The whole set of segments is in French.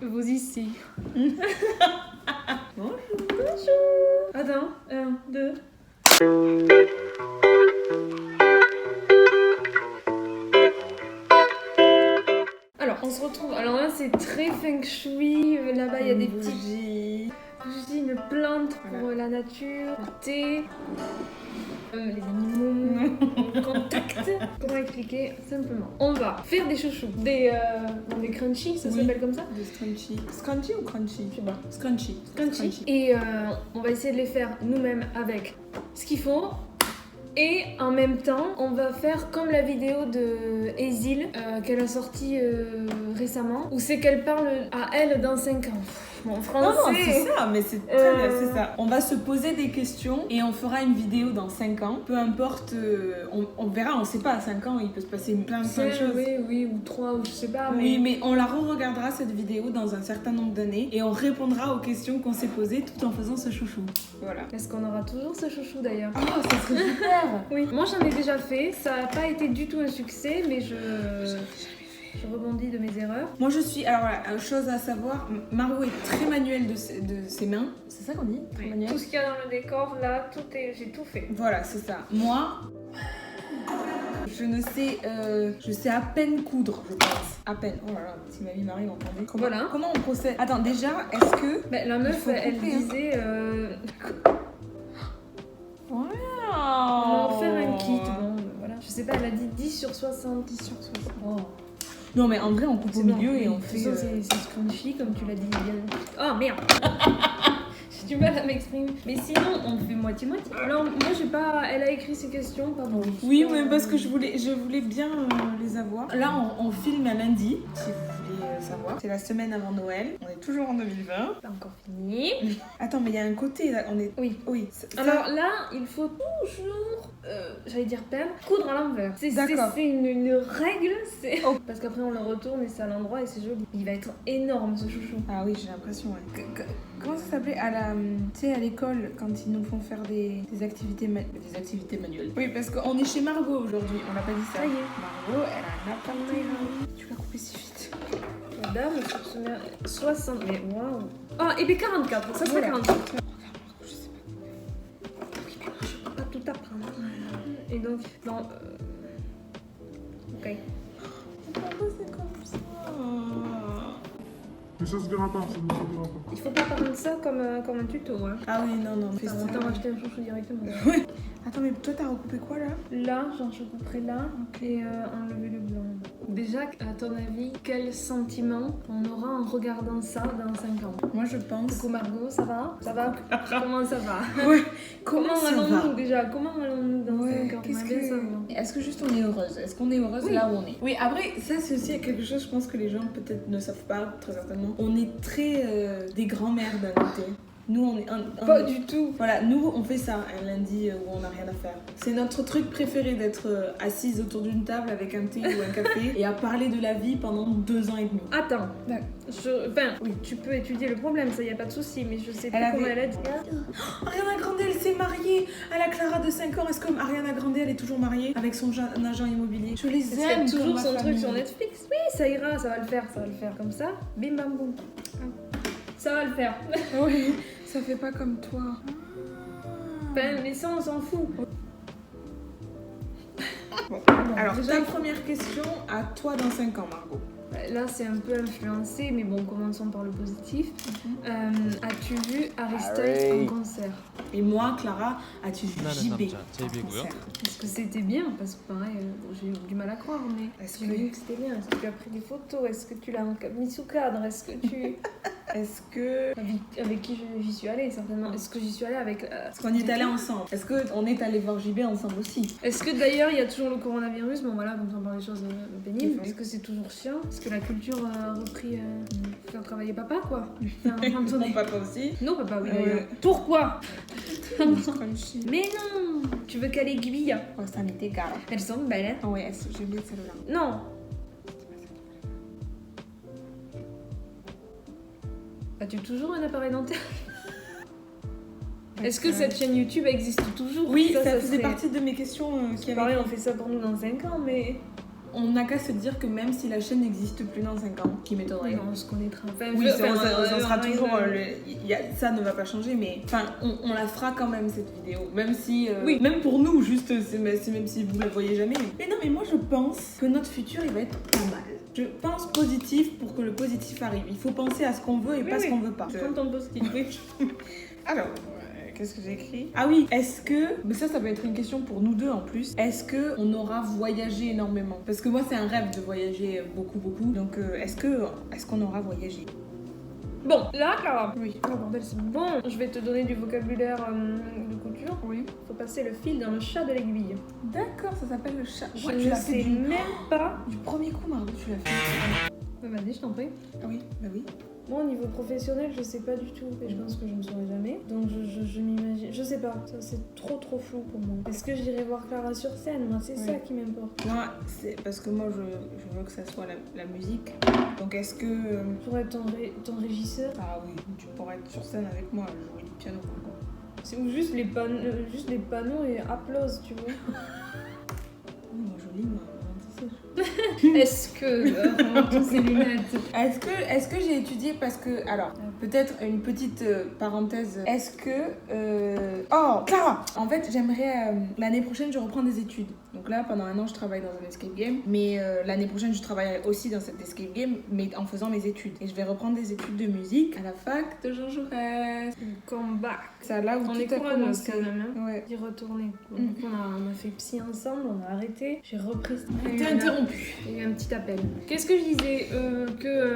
Vous ici. Bonjour. Bonjour. Attends, 1, 2. Alors, on se retrouve. Alors là, c'est très feng shui. Là-bas, il y a des petites bougies, une plante pour la nature, le thé, les animaux, contact. Comment expliquer simplement? On va faire des chouchous, des crunchy, ça s'appelle comme ça? Des scrunchy. Scrunchy ou crunchy? Je sais pas. Scrunchy. Et on va essayer de les faire nous-mêmes avec ce qu'il faut. Et en même temps, on va faire comme la vidéo de Ezil qu'elle a sortie récemment, où c'est qu'elle parle à elle dans 5 ans. Bon, en français... Non, c'est ça, mais c'est très bien, c'est ça. On va se poser des questions et on fera une vidéo dans 5 ans. Peu importe, on verra, on sait pas, à 5 ans, il peut se passer plein de choses. Oui, ou 3, ou je sais pas. Oui, mais on la re-regardera cette vidéo dans un certain nombre d'années et on répondra aux questions qu'on s'est posées tout en faisant ce chouchou. Voilà. Est-ce qu'on aura toujours ce chouchou d'ailleurs? Oh, ça serait super. Oui, moi j'en ai déjà fait, ça n'a pas été du tout un succès, mais je rebondis de mes erreurs. Moi je suis, alors voilà, chose à savoir, Margot est très manuelle de ses mains, c'est ça qu'on dit? Très manuelle. Tout ce qu'il y a dans le décor, là, j'ai tout fait. Voilà, c'est ça. Moi, je sais à peine coudre, je pense. À peine. Oh là là, si mamie Marie m'entendait. Comment on procède? Attends, déjà, est-ce que... La meuf, elle disait... Wow. On va en faire un kit, bon, voilà. Je sais pas, elle a dit 10 sur 60. 10 sur 60. Oh. Non mais en vrai, on coupe au milieu et on fait... C'est scrunchy, comme tu l'as dit bien. Oh merde. J'ai du mal à m'exprimer. Mais sinon, on fait moitié-moitié. Alors, moi, j'ai pas... Elle a écrit ses questions, pardon. Oui, mais parce que je voulais bien les avoir. Là, on filme à lundi, si vous voulez savoir. C'est la semaine avant Noël. On est toujours en 2020. Pas encore fini. Attends, mais il y a un côté, là, on est... Oui. Ça... Alors là, il faut toujours... j'allais dire peindre, coudre à l'envers. C'est une règle, c'est... Oh. Parce qu'après on le retourne et c'est à l'endroit et c'est joli. Il va être énorme ce chouchou. Ah oui, j'ai l'impression, ouais. Comment ça s'appelait tu sais, à l'école, quand ils nous font faire des activités manuelles. Oui, parce qu'on est chez Margot aujourd'hui, on l'a pas dit ça. Ça y est. Margot, elle a un appartement. Tu l'as coupé si vite. Madame, je se met 60, mais waouh. Ah, et bien 44, ça serait 44. Je sais pas. Oui, mais moi je peux pas tout apprendre. Et donc, non. Ok. Pourquoi c'est comme ça? Mais ça se verra pas, ça ne se verra pas. Il faut pas prendre ça comme un tuto, hein. Ah oui, non. T'as autant acheter un chouchou directement. Oui. Attends, mais toi t'as recoupé quoi là? Là, genre je couperai là et enlever le blanc. Déjà, à ton avis, quel sentiment on aura en regardant ça dans 5 ans? Moi je pense... Coucou Margot, ça va? Ça va? Comment ça va? Ouais. Comment allons-nous déjà? Comment allons-nous dans 5 ans? Est-ce que juste on est heureuse? Est-ce qu'on est heureuse là où on est? Oui, après, ça c'est aussi quelque chose, je pense que les gens peut-être ne savent pas, très certainement. On est très des grands-mères d'un côté. Nous, on est pas du tout. Voilà, nous, on fait ça un lundi où on n'a rien à faire. C'est notre truc préféré d'être assise autour d'une table avec un thé ou un café et à parler de la vie pendant 2 ans et demi. Attends, oui, tu peux étudier le problème, ça y a pas de souci, mais je sais plus comment elle a dit. Ariana Grande, elle s'est mariée à la Clara de 5 ans. Est-ce que Ariana Grande, elle est toujours mariée avec son agent immobilier? Je les aime. Est-ce toujours son truc sur Netflix? Oui, ça ira, ça va le faire. Comme ça, bim bam boum. Ça va le faire. Oui, ça fait pas comme toi. Mais ça, on s'en fout. Bon, alors, déjà, ta première question à toi dans 5 ans, Margot. Là, c'est un peu influencé, mais bon, commençons par le positif. As-tu vu Harry Styles en concert? Et moi, Clara, as-tu vu JB en concert? Est-ce que c'était bien? Parce que pareil, j'ai eu du mal à croire, mais est-ce que j'ai vu que c'était bien? Est-ce que tu as pris des photos? Est-ce que tu l'as mis sous cadre? Est-ce que tu... Est-ce que... Avec qui j'y suis allée, certainement. Est-ce que j'y suis allée avec... Est-ce qu'on y est allé ensemble? Est-ce qu'on est allé voir JB ensemble aussi? Est-ce que d'ailleurs, il y a toujours le coronavirus? Bon voilà, comme ça on parle des choses pénibles. Est-ce que c'est toujours chiant? Est-ce que la culture a repris faire travailler papa, quoi? Mon papa aussi? Non, papa, oui. Pourquoi? Mais non! Tu veux qu'elle aiguille? Oh, ça m'est égal. Elles sont belles, hein? Ouais, j'ai oublié celle-là. Non! As-tu toujours un appareil dentaire? Est-ce que cette chaîne YouTube existe toujours? Oui, ça faisait partie de mes questions qui avaient... Pareil, on fait ça pour nous dans 5 ans, mais... on n'a qu'à se dire que même si la chaîne n'existe plus dans 5 ans, qui m'étonnerait. Non, on se connaîtra. Enfin, Oui, ça sera on toujours. arrive, Ça ne va pas changer, mais enfin, on la fera quand même cette vidéo. Même si. Oui, même pour nous, juste, c'est même si vous la voyez jamais. Mais non, mais moi je pense que notre futur il va être pas mal. Je pense positif pour que le positif arrive. Il faut penser à ce qu'on veut et pas ce qu'on veut pas. Prends ton post-it, oui. Alors. Qu'est-ce que j'ai écrit? Ah oui, est-ce que, mais ça peut être une question pour nous deux en plus, est-ce qu'on aura voyagé énormément? Parce que moi c'est un rêve de voyager beaucoup. Donc est-ce qu'on aura voyagé? Bon, là, Clara. Oui. Oh bordel, c'est bon. Je vais te donner du vocabulaire de couture. Oui. Faut passer le fil dans le chat de l'aiguille. D'accord, ça s'appelle le chat. Je Ouais, ne sais même pas. du premier coup, Margot, tu l'as fait. Vas-y, je t'en prie. Ah oui, bah oui. Moi, au niveau professionnel, je sais pas du tout. Et je pense que je ne saurai jamais. Donc, je m'imagine. Je sais pas. Ça, c'est trop flou pour moi. Est-ce que j'irai voir Clara sur scène? Moi, c'est ça qui m'importe. Moi, c'est parce que moi, je veux que ça soit la musique. Donc, est-ce que. Je pourrais être ton régisseur. Ah oui, tu pourrais être sur scène avec moi, jouer du piano. Quoi. C'est ou juste les panneaux et applause, tu vois. Moi, jolie, moi. Est-ce que tous ces lunettes. Est-ce que j'ai étudié parce que alors peut-être une petite parenthèse. Est-ce que oh Clara, en fait j'aimerais l'année prochaine je reprends des études. Donc là pendant 1 an je travaille dans un escape game, mais l'année prochaine je travaillerai aussi dans cet escape game, mais en faisant mes études. Et je vais reprendre des études de musique à la fac de Jean Jaurès. Comeback. C'est là où On tout est a courageuse commencé. quand même, hein, Ouais. d'y retourner. Donc on a fait psy ensemble, on a arrêté. J'ai repris. T'es interrompu. Il y a eu un petit appel. Qu'est-ce que je disais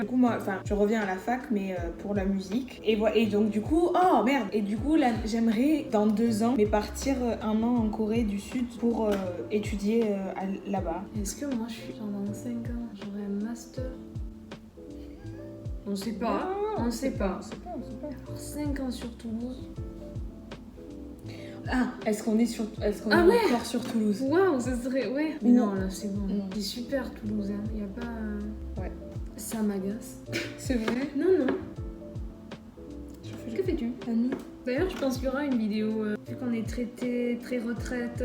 Du coup, moi, je reviens à la fac, mais pour la musique. Et donc, du coup, oh merde! Et du coup, là, j'aimerais, dans 2 ans, mais partir 1 an en Corée du Sud pour étudier là-bas. Est-ce que moi je suis genre dans 5 ans, j'aurai un master? On sait pas. On sait pas. On sait pas. 5 ans sur Toulouse. Ah, est-ce qu'on est ouais. encore sur Toulouse? Waouh, ça serait. Ouais. Mais non, là c'est bon. Non. C'est super Toulouse, hein. Y a pas. Ouais. Ça m'agace. C'est vrai? Non. Que fais-tu? Annie. D'ailleurs, je pense qu'il y aura une vidéo, vu qu'on est très retraite,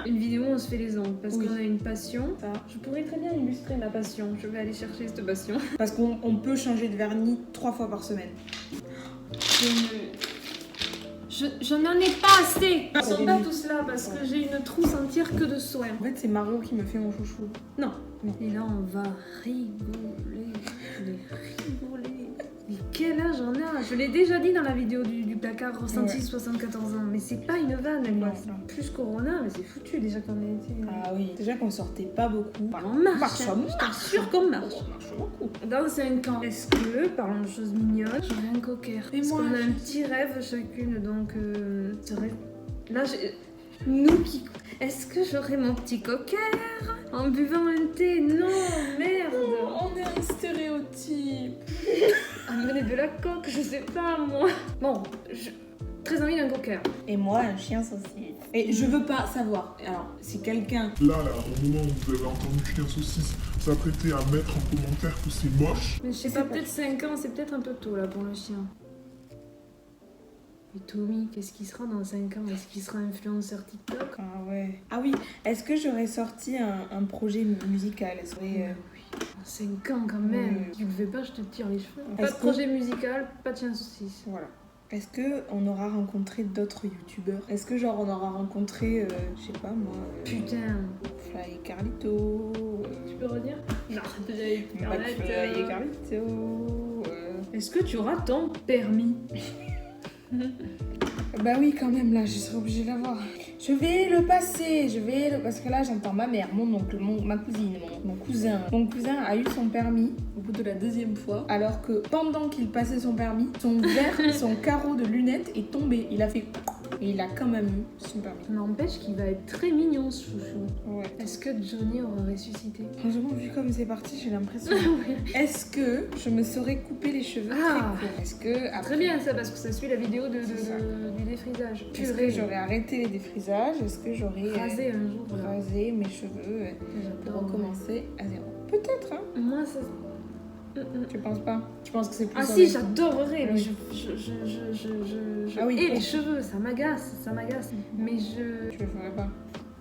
une vidéo où on se fait les ongles parce qu'on a une passion. Ça. Je pourrais très bien illustrer ma passion. Je vais aller chercher cette passion. Parce qu'on peut changer de vernis 3 fois par semaine. Je n'en ai pas assez. Ils c'est sont pas des- tous là parce que j'ai une trousse entière que de soins. En fait, c'est Margot qui me fait mon chouchou. Non. Non. Et là, on va rigoler. Mais quel âge on a? Je l'ai déjà dit dans la vidéo du placard ressenti Ouais. 74 ans. Mais c'est pas une vanne, elle. Non. Plus Corona, mais c'est foutu déjà qu'on a été. Ah oui. Déjà qu'on sortait pas beaucoup. On marche. Marche, Je t'assure qu'on marche. On marche beaucoup. Dans 5 ans, est-ce que, parlons de choses mignonnes, j'aurai un cocker? Mais Parce moi, qu'on a un je- petit rêve chacune, donc là, nous qui... Est-ce que j'aurai mon petit cocker en buvant un thé? Non, merde. On est un stéréotype. Amener de la coque, je sais pas moi. Bon, très envie d'un cocker. Et moi, un chien saucisse. Et je veux pas savoir. Alors, si quelqu'un... Là, au moment où vous avez entendu chien saucisse s'apprêter à mettre en commentaire que c'est moche, Mais je sais pas, peut-être 5 ans, c'est peut-être un peu tôt là pour le chien. Et Tommy, qu'est-ce qu'il sera dans 5 ans? Est-ce qu'il sera influenceur TikTok? Ah ouais. Ah oui, est-ce que j'aurais sorti un projet musical? Est-ce que... Oui. 5 ans quand même. Tu le fais pas, je te tire les cheveux. Pas Est-ce de que- projet musical, pas de chien saucisse. Voilà. Est-ce que on aura rencontré d'autres youtubeurs? Est-ce que genre on aura rencontré, je sais pas moi, Putain. Fly Carlito, Tu peux redire? Non, McFly et Carlito. Est-ce que tu auras ton permis? Bah oui, quand même, là, je serai obligée de l'avoir. Je vais le passer, parce que là, j'entends ma mère, mon oncle, ma cousine, mon cousin. Mon cousin a eu son permis au bout de la 2e fois, alors que pendant qu'il passait son permis, son verre, son carreau de lunettes est tombé. Il a fait... Et il a quand même eu son permis. N'empêche qu'il va être très mignon, ce chouchou. Ouais. Est-ce que Johnny aura ressuscité? Franchement, vu comme c'est parti, j'ai l'impression. Est-ce que je me serais coupé les cheveux très courts? Est-ce que... Très bien ça, parce que ça suit la vidéo C'est ça. du défrisage. Est-ce que j'aurais arrêté les défrisages? Est-ce que j'aurais rasé un jour? rasé mes cheveux pour J'adore. recommencer à 0? Peut-être, hein? Moi, ça... Tu penses pas? Tu penses que c'est plus... Ah si, j'adorerais, mais je Ah oui, hais bon. les cheveux, ça m'agace. Mais je... Tu le ferais pas?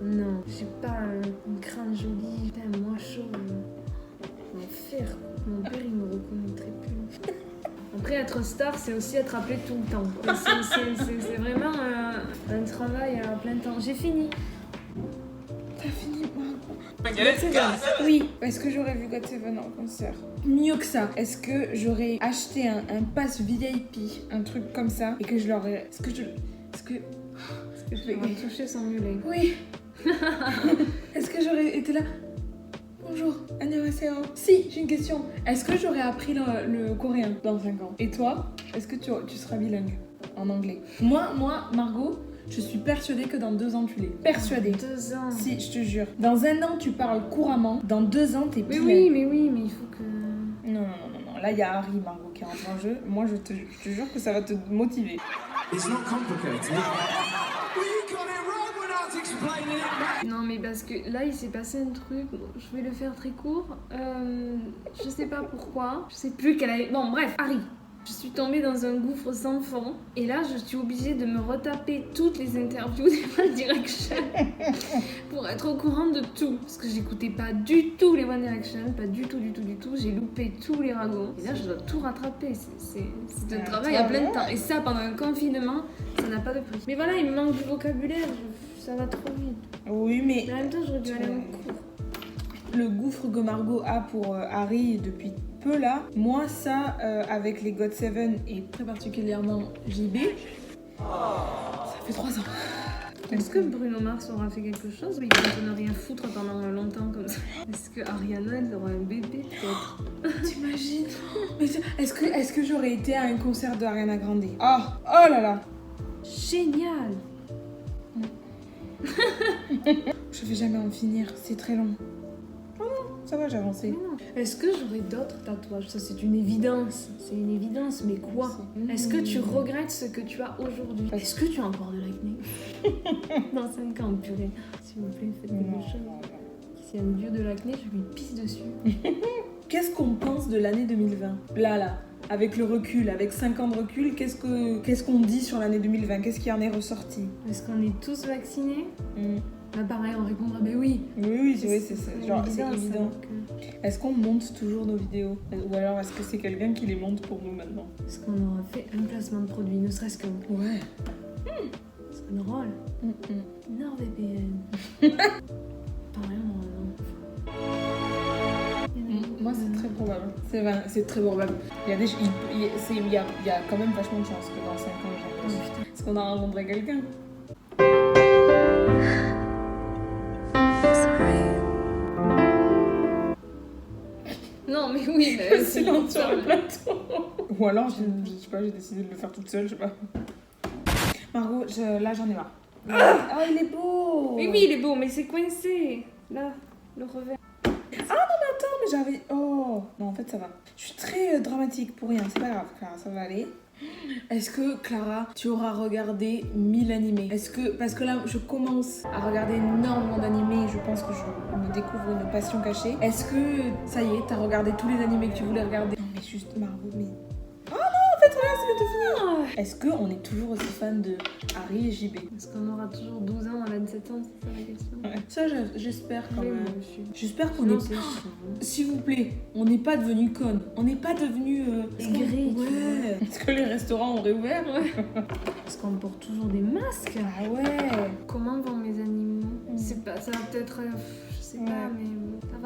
Non, j'ai pas une crâne jolie. Putain, moi chaud. Enfer. Mon père, il me reconnaîtrait plus. Après, être star, c'est aussi être appelé tout le temps. C'est vraiment un travail à plein temps. J'ai fini. T'as fini, Margot? Oui. Est-ce que j'aurais vu GOT7 en concert? Mieux que ça. Est-ce que j'aurais acheté un pass VIP, un truc comme ça, et que je leur ai... Est-ce que je vais toucher son mulet. Oui. Est-ce que j'aurais été là? Bonjour, 안녕하세요. Si, j'ai une question. Est-ce que j'aurais appris le coréen dans 5 ans? Et toi? Est-ce que tu seras bilingue en anglais? Moi, Margot, je suis persuadée que dans 2 ans, tu l'es. Persuadée. 2 ans. Si, je te jure. Dans 1 an, tu parles couramment. Dans 2 ans, t'es bilingue. Mais il faut que... Non. Là, il y a Harry, Margot, qui est en jeu. Moi, je te jure que ça va te motiver. It's not complicated. Well, you got it wrong without explaining it. Non, mais parce que là, il s'est passé un truc. Je vais le faire très court. Je sais pas pourquoi. Je sais plus quelle année. Bon, bref, Harry. Je suis tombée dans un gouffre sans fond. Et là, je suis obligée de me retaper toutes les interviews des One Direction pour être au courant de tout. Parce que j'écoutais pas du tout les One Direction. Pas du tout. J'ai loupé tous les ragots. Et là, je dois tout rattraper. C'est un travail à plein temps. Et ça, pendant un confinement, ça n'a pas de prix. Mais voilà, il me manque du vocabulaire. Ça va trop vite. Oui, mais... Mais en même temps, j'aurais dû aller en cours. Le gouffre que Margot a pour Harry depuis peu là, moi ça, avec les GOT7 et très particulièrement JB, ça fait 3 ans. Est-ce que Bruno Mars aura fait quelque chose ou il compte ne rien foutre pendant longtemps comme ça? Est-ce que Ariana elle aura un bébé peut-être? T'imagines? Est-ce que j'aurais été à un concert de Ariana Grande? Oh là là. Génial. Je vais jamais en finir, c'est très long. Oh non, ça va, j'ai avancé. Est-ce que j'aurai d'autres tatouages? Ça c'est une évidence. C'est une évidence, mais quoi? Est-ce que tu regrettes ce que tu as aujourd'hui? Est-ce que tu as encore de l'acné? Dans 5 ans, purée. S'il vous plaît, faites quelque chose. S'il y a un dieu de l'acné, je lui pisse dessus. Qu'est-ce qu'on pense de l'année 2020? Là, avec le recul, avec 5 ans de recul, qu'est-ce qu'on dit sur l'année 2020? Qu'est-ce qui en est ressorti? Est-ce qu'on est tous vaccinés? Là, pareil, on répondra, ben oui. Oui, c'est genre, c'est évident. Que... Est-ce qu'on monte toujours nos vidéos? Ou alors est-ce que c'est quelqu'un qui les monte pour nous maintenant? Est-ce qu'on aura fait un placement de produit, ne serait-ce que... Ouais. C'est un rôle. NordVPN. Pareil, normalement. Moi, c'est très probable. C'est très probable. Il y a quand même vachement de chance que dans 5 ans, j'ai Est-ce qu'on a rencontré quelqu'un? Non, mais oui, mais c'est lent sur le plateau. Ou alors, je sais pas, j'ai décidé de le faire toute seule, je sais pas. Margot, là, j'en ai marre. Ah, il est beau! Mais oui, il est beau, mais c'est coincé. Là, le revers. Ah non, mais attends, mais j'avais... Oh! Non, en fait, ça va. Je suis très dramatique pour rien, c'est pas grave, Clara, ça va aller. Est-ce que, Clara, tu auras regardé 1000 animés? Parce que là, je commence à regarder énormément d'animés et je pense que je me découvre une passion cachée. Est-ce que, ça y est, t'as regardé tous les animés que tu voulais regarder? Non, mais juste, Margot, mais... Oh non, en fait, regarde, c'est bientôt fini! Est-ce qu'on est toujours aussi fan de Harry et JB? Est-ce qu'on aura toujours 12 ans à 27 ans? C'est ça la question? Ouais. Ça, j'espère quand même. J'espère qu'on Non, est... S'il vous plaît, on n'est pas devenu connes. On n'est pas devenu... aigris, tu ouais. Est-ce que les restaurants ont réouvert? Ouais. Est-ce qu'on porte toujours des masques? Ah ouais. Comment vont mes animaux? C'est pas... Ça va peut-être... je sais pas, mais... Ça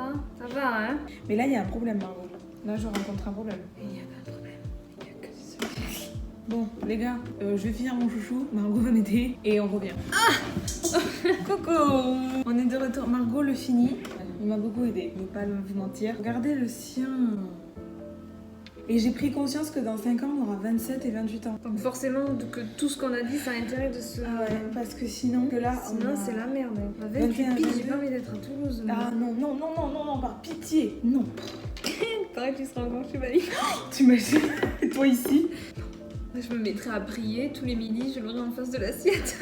va, hein? Mais là, il y a un problème, Margot. Là, je rencontre un problème. Il n'y a pas de problème. Il n'y a que du soleil. Bon, les gars, je vais finir mon chouchou. Margot va m'aider et on revient. Ah Coucou. On est de retour. Margot le finit. Il m'a beaucoup aidé, je ne vais pas vous mentir. Regardez le sien. Et j'ai pris conscience que dans 5 ans, on aura 27 et 28 ans. Donc forcément, que tout ce qu'on a dit, ça a intérêt de se... Ah ouais, parce que sinon, que là, sinon c'est la merde. Avec 21, j'ai pas envie d'être à Toulouse. Ah non, par pitié, non. Pareil, tu seras encore chevalier. T'imagines? Et toi ici? Je me mettrai à prier tous les midis, je l'aurai en face de l'assiette.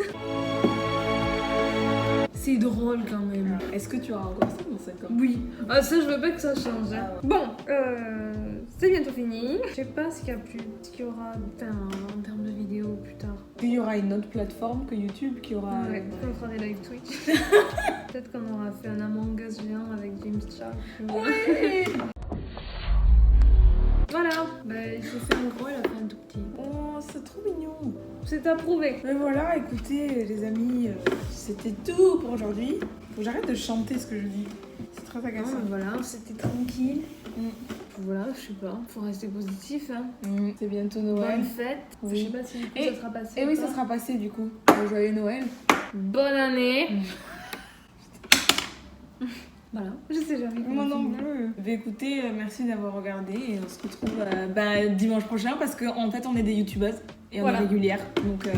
C'est drôle quand même. Est-ce que tu auras encore ça dans 5 ans? Oui. Ah, ça, je veux pas que ça change. Hein. Ah ouais. Bon, c'est bientôt fini. Je sais pas ce qu'il y a plus, ce qu'il y aura en termes de vidéos plus tard. Puis il y aura une autre plateforme que YouTube qui aura. Ouais, on fera des live Twitch. Peut-être qu'on aura fait un Among Us géant avec James Charles. Ouais. Voilà, bah, j'ai fait mon rôle, elle a fait un tout petit. Oh, c'est trop mignon. C'est approuvé. Mais voilà, écoutez les amis, c'était tout pour aujourd'hui. Faut que j'arrête de chanter ce que je dis. C'est très Non, agaçant. mais voilà, c'était tranquille. Voilà, je sais pas, faut rester positif. Hein. C'est bientôt Noël. Bonne fête. Oui. Je sais pas si du coup, Et- ça sera passé. Et ou oui, pas. ça sera passé du coup. Joyeux Noël. Bonne année. Voilà, je sais jamais. Moi comment non finir. plus. Écoutez, merci d'avoir regardé et on se retrouve dimanche prochain parce qu'en fait on est des youtubeuses et on Voilà. est régulières. Donc